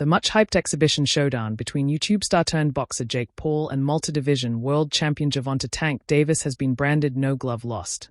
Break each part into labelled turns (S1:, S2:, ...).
S1: The much-hyped exhibition showdown between YouTube star-turned-boxer Jake Paul and multi-division world champion Gervonta Davis has been branded no glove lost.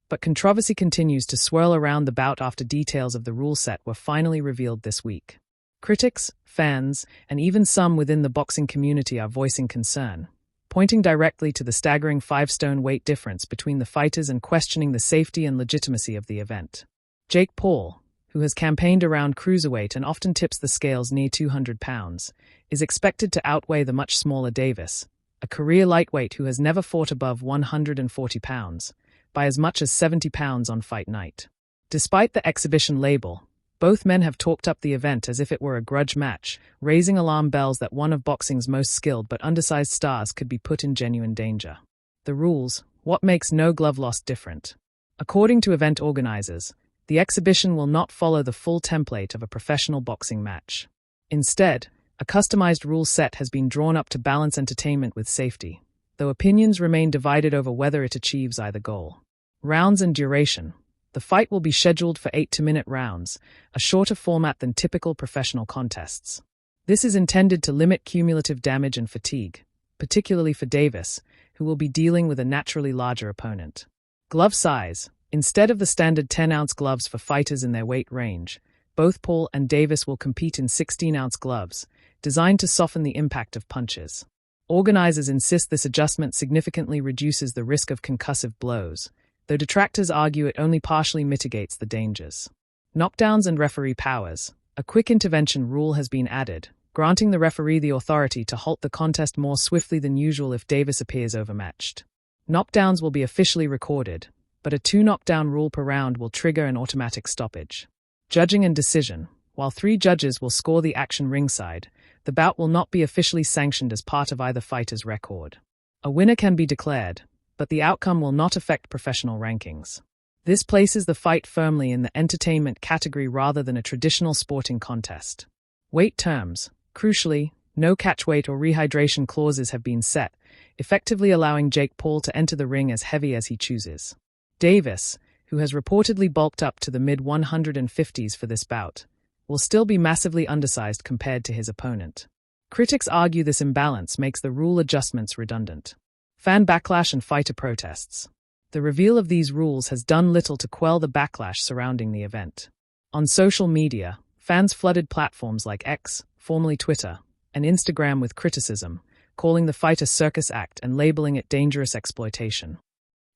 S1: But controversy continues to swirl around the bout after details of the rule set were finally revealed this week. Critics, fans, and even some within the boxing community are voicing concern, pointing directly to the staggering 5-stone weight difference between the fighters and questioning the safety and legitimacy of the event. Jake Paul, who has campaigned around cruiserweight and often tips the scales near 200 pounds, is expected to outweigh the much smaller Davis, a career lightweight who has never fought above 140 pounds, by as much as 70 pounds on fight night. Despite the exhibition label, both men have talked up the event as if it were a grudge match, raising alarm bells that one of boxing's most skilled but undersized stars could be put in genuine danger. The rules: what makes no glove lost different? According to event organizers, the exhibition will not follow the full template of a professional boxing match. Instead, a customized rule set has been drawn up to balance entertainment with safety, though opinions remain divided over whether it achieves either goal. Rounds and duration. The fight will be scheduled for 8-minute rounds, a shorter format than typical professional contests. This is intended to limit cumulative damage and fatigue, particularly for Davis, who will be dealing with a naturally larger opponent. Glove size. Instead of the standard 10-ounce gloves for fighters in their weight range, both Paul and Davis will compete in 16-ounce gloves, designed to soften the impact of punches. Organizers insist this adjustment significantly reduces the risk of concussive blows, though detractors argue it only partially mitigates the dangers. Knockdowns and referee powers. A quick intervention rule has been added, granting the referee the authority to halt the contest more swiftly than usual if Davis appears overmatched. Knockdowns will be officially recorded, but a 2-knockdown rule per round will trigger an automatic stoppage. Judging and decision. While 3 judges will score the action ringside, the bout will not be officially sanctioned as part of either fighter's record. A winner can be declared, but the outcome will not affect professional rankings. This places the fight firmly in the entertainment category rather than a traditional sporting contest. Weight terms. Crucially, no catchweight or rehydration clauses have been set, effectively allowing Jake Paul to enter the ring as heavy as he chooses. Davis, who has reportedly bulked up to the mid-150s for this bout, will still be massively undersized compared to his opponent. Critics argue this imbalance makes the rule adjustments redundant. Fan backlash and fighter protests. The reveal of these rules has done little to quell the backlash surrounding the event. On social media, fans flooded platforms like X, formerly Twitter, and Instagram with criticism, calling the fight a circus act and labeling it dangerous exploitation.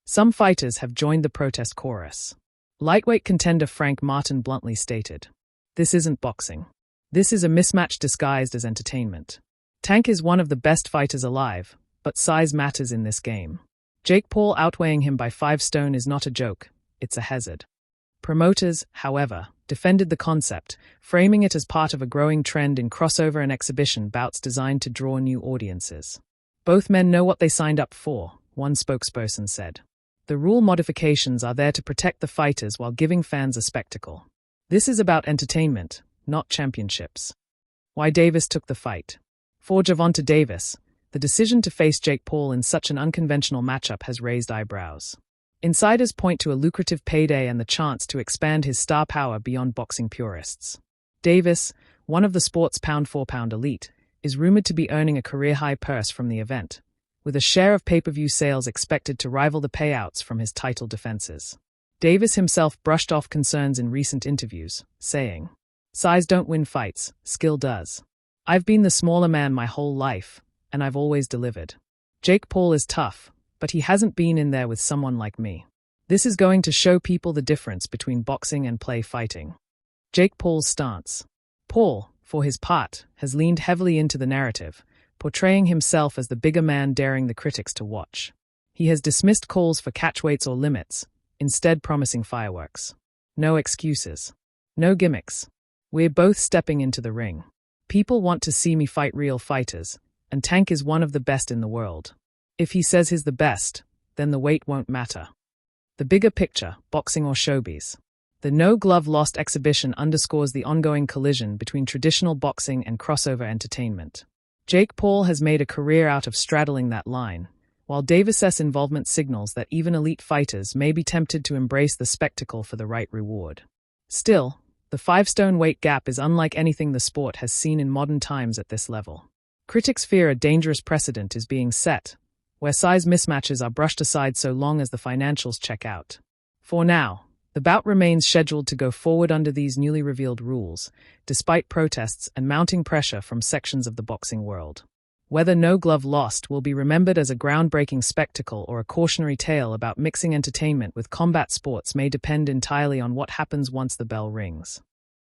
S1: Some fighters have joined the protest chorus. Lightweight contender Frank Martin bluntly stated, "This isn't boxing. This is a mismatch disguised as entertainment. Tank is one of the best fighters alive, but size matters in this game. Jake Paul outweighing him by 5 stone is not a joke, it's a hazard." Promoters, however, defended the concept, framing it as part of a growing trend in crossover and exhibition bouts designed to draw new audiences. "Both men know what they signed up for," one spokesperson said. "The rule modifications are there to protect the fighters while giving fans a spectacle. This is about entertainment, not championships." Why Davis took the fight. For Gervonta Davis, the decision to face Jake Paul in such an unconventional matchup has raised eyebrows. Insiders point to a lucrative payday and the chance to expand his star power beyond boxing purists. Davis, one of the sport's pound-for-pound elite, is rumored to be earning a career-high purse from the event, with a share of pay-per-view sales expected to rival the payouts from his title defenses. Davis himself brushed off concerns in recent interviews, saying, "Size don't win fights, skill does. I've been the smaller man my whole life, and I've always delivered. Jake Paul is tough, but he hasn't been in there with someone like me. This is going to show people the difference between boxing and play fighting." Jake Paul's stance. Paul, for his part, has leaned heavily into the narrative, portraying himself as the bigger man daring the critics to watch. He has dismissed calls for catchweights or limits, instead promising fireworks. "No excuses. No gimmicks. We're both stepping into the ring. People want to see me fight real fighters, and Tank is one of the best in the world. If he says he's the best, then the weight won't matter." The bigger picture, boxing or showbiz. The No Glove Lost exhibition underscores the ongoing collision between traditional boxing and crossover entertainment. Jake Paul has made a career out of straddling that line, while Davis's involvement signals that even elite fighters may be tempted to embrace the spectacle for the right reward. Still, The 5-stone weight gap is unlike anything the sport has seen in modern times at this level. Critics fear a dangerous precedent is being set, where size mismatches are brushed aside so long as the financials check out. For now, the bout remains scheduled to go forward under these newly revealed rules, despite protests and mounting pressure from sections of the boxing world. Whether No Glove Lost will be remembered as a groundbreaking spectacle or a cautionary tale about mixing entertainment with combat sports may depend entirely on what happens once the bell rings.